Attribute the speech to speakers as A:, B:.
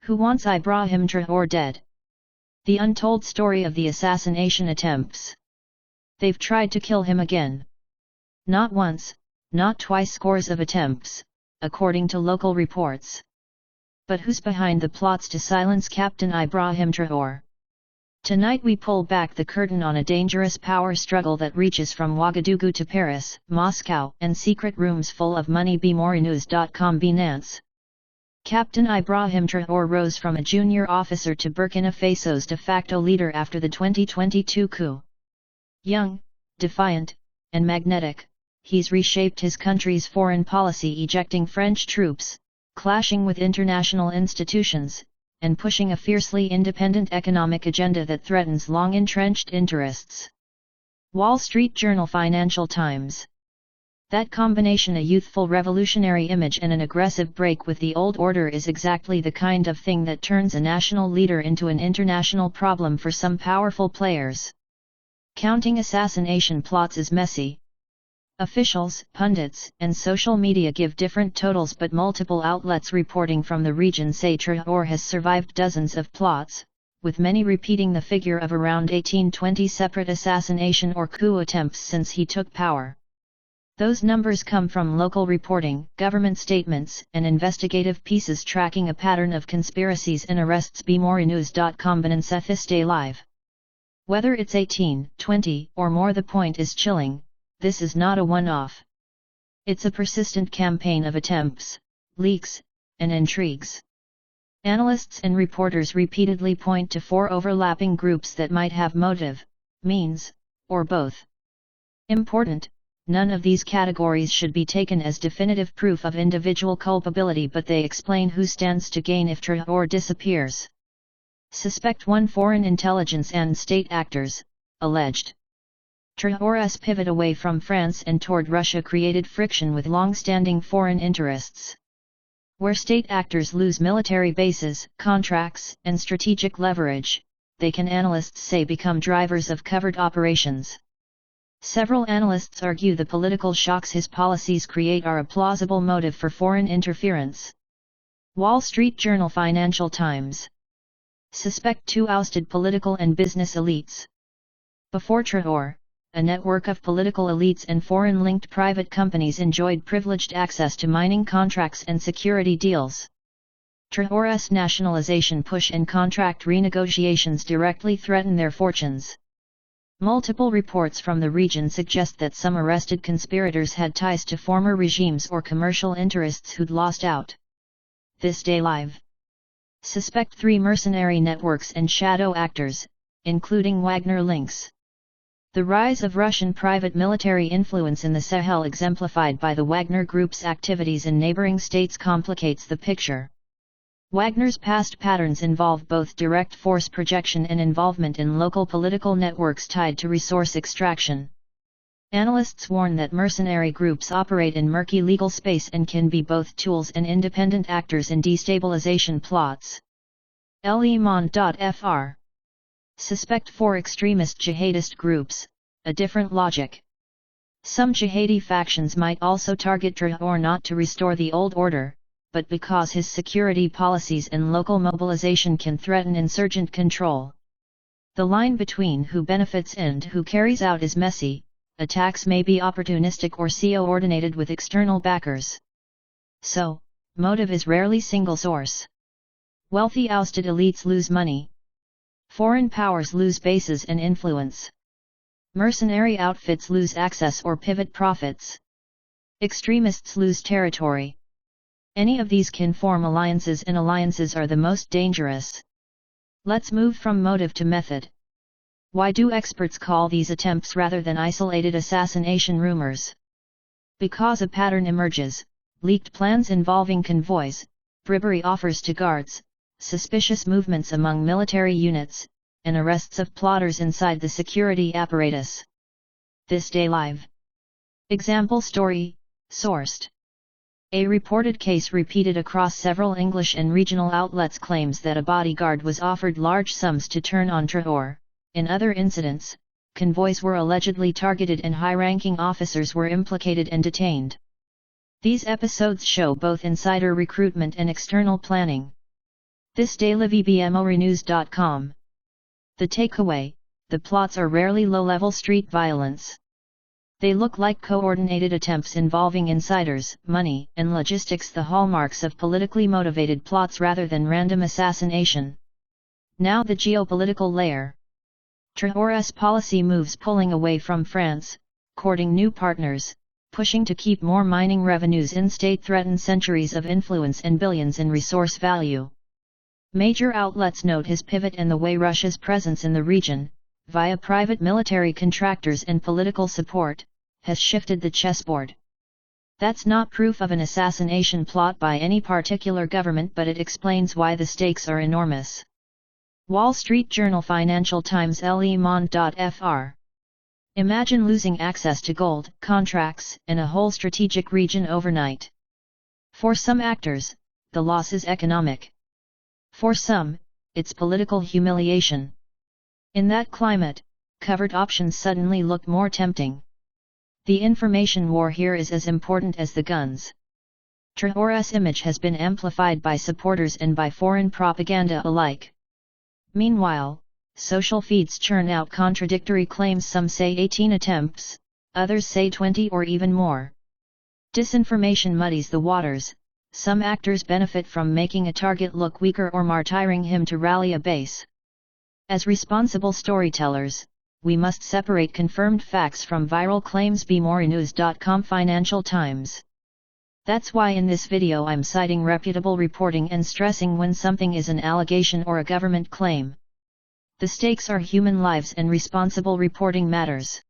A: Who wants Ibrahim Traoré dead? The untold story of the assassination attempts. They've tried to kill him again. Not once, not twice, scores of attempts, according to local reports. But who's behind the plots to silence Captain Ibrahim Traoré? Tonight we pull back the curtain on a dangerous power struggle that reaches from Ouagadougou to Paris, Moscow, and secret rooms full of money. BMoreNews.com. Binance. Captain Ibrahim Traoré rose from a junior officer to Burkina Faso's de facto leader after the 2022 coup. Young, defiant, and magnetic, he's reshaped his country's foreign policy, ejecting French troops, clashing with international institutions, and pushing a fiercely independent economic agenda that threatens long-entrenched interests. Wall Street Journal. Financial Times. That combination, a youthful revolutionary image and an aggressive break with the old order, is exactly the kind of thing that turns a national leader into an international problem for some powerful players. Counting assassination plots is messy. Officials, pundits, and social media give different totals, but multiple outlets reporting from the region say Traoré has survived dozens of plots, with many repeating the figure of around 18-20 separate assassination or coup attempts since he took power. Those numbers come from local reporting, government statements, and investigative pieces tracking a pattern of conspiracies and arrests. BMoreNews.com. Binance this day live. Whether it's 18, 20, or more, the point is chilling. This is not a one-off. It's a persistent campaign of attempts, leaks, and intrigues. Analysts and reporters repeatedly point to 4 overlapping groups that might have motive, means, or both. Important, none of these categories should be taken as definitive proof of individual culpability, but they explain who stands to gain if Traoré disappears. Suspect 1: foreign intelligence and state actors, alleged. Traoré's pivot away from France and toward Russia created friction with long-standing foreign interests. Where state actors lose military bases, contracts, and strategic leverage, they can, analysts say, become drivers of covert operations. Several analysts argue the political shocks his policies create are a plausible motive for foreign interference. Wall Street Journal. Financial Times. Suspect 2: ousted political and business elites. Before Traoré, a network of political elites and foreign-linked private companies enjoyed privileged access to mining contracts and security deals. Traoré's nationalization push and contract renegotiations directly threaten their fortunes. Multiple reports from the region suggest that some arrested conspirators had ties to former regimes or commercial interests who'd lost out. This Day Live. Suspect 3: mercenary networks and shadow actors, including Wagner links. The rise of Russian private military influence in the Sahel, exemplified by the Wagner Group's activities in neighboring states, complicates the picture. Wagner's past patterns involve both direct force projection and involvement in local political networks tied to resource extraction. Analysts warn that mercenary groups operate in murky legal space and can be both tools and independent actors in destabilization plots. L'Iman.fr. Suspect 4: extremist jihadist groups, a different logic. Some jihadi factions might also target Traoré not to restore the old order, but because his security policies and local mobilization can threaten insurgent control. The line between who benefits and who carries out is messy. Attacks may be opportunistic or coordinated with external backers. So, motive is rarely single source. Wealthy ousted elites lose money. Foreign powers lose bases and influence. Mercenary outfits lose access or pivot profits. Extremists lose territory. Any of these can form alliances, and alliances are the most dangerous. Let's move from motive to method. Why do experts call these attempts rather than isolated assassination rumors? Because a pattern emerges: leaked plans involving convoys, bribery offers to guards, suspicious movements among military units, and arrests of plotters inside the security apparatus. This Day Live. Example story, sourced. A reported case repeated across several English and regional outlets claims that a bodyguard was offered large sums to turn on Traoré. In other incidents, convoys were allegedly targeted and high-ranking officers were implicated and detained. These episodes show both insider recruitment and external planning. This day livebmorenews.com. The takeaway: the plots are rarely low-level street violence. They look like coordinated attempts involving insiders, money, and logistics, the hallmarks of politically motivated plots rather than random assassination. Now the geopolitical layer. Traoré's policy moves pulling away from France, courting new partners, pushing to keep more mining revenues in-state threaten centuries of influence and billions in resource value. Major outlets note his pivot and the way Russia's presence in the region, via private military contractors and political support, has shifted the chessboard. That's not proof of an assassination plot by any particular government, but it explains why the stakes are enormous. Wall Street Journal, Financial Times, Le Monde.fr. Imagine losing access to gold, contracts, and a whole strategic region overnight. For some actors, the loss is economic. For some, it's political humiliation. In that climate, covert options suddenly look more tempting. The information war here is as important as the guns. Traoré's image has been amplified by supporters and by foreign propaganda alike. Meanwhile, social feeds churn out contradictory claims. Some say 18 attempts, others say 20 or even more. Disinformation muddies the waters. Some actors benefit from making a target look weaker or martyring him to rally a base. As responsible storytellers, we must separate confirmed facts from viral claims. bmorenews.com, Financial Times. That's why in this video I'm citing reputable reporting and stressing when something is an allegation or a government claim. The stakes are human lives and responsible reporting matters.